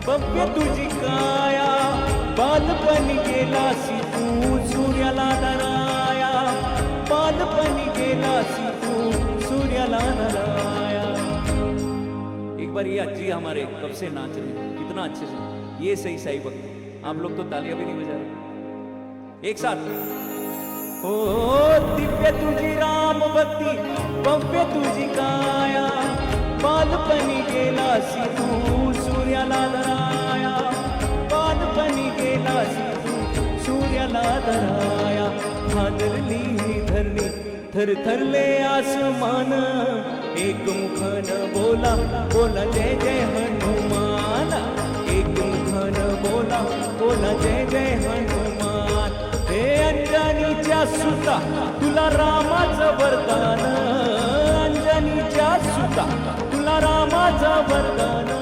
भव्य तुझी काया, बालपणी गेलासी तू सूर्याला धराया, बालपणी गेलासी तू सूर्याला धराया। एक बार ये अज्जी हमारे कब से नाच रहे हैं, कितना अच्छे से, ये सही सही भक्त। आप लोग तो तालियां भी नहीं बजा रहे एक साथ। ओ दिव्य तुझी राम भक्ती, भव्य तुझी काया, बालपणी गेलासी तू सूर्याला धराया, बालपणी गेलासी तू सूर्याला धराया। हादरली धरणी थरथरले आसमान, एक मुखन बोला बोला जय जय हनुमान, एक मुखन बोला बोला जय जय हनुमान। हे अंजनीच्या सुता तुला रामाचं वरदान, अंजनीच्या सुता तुला रामाचं वरदान।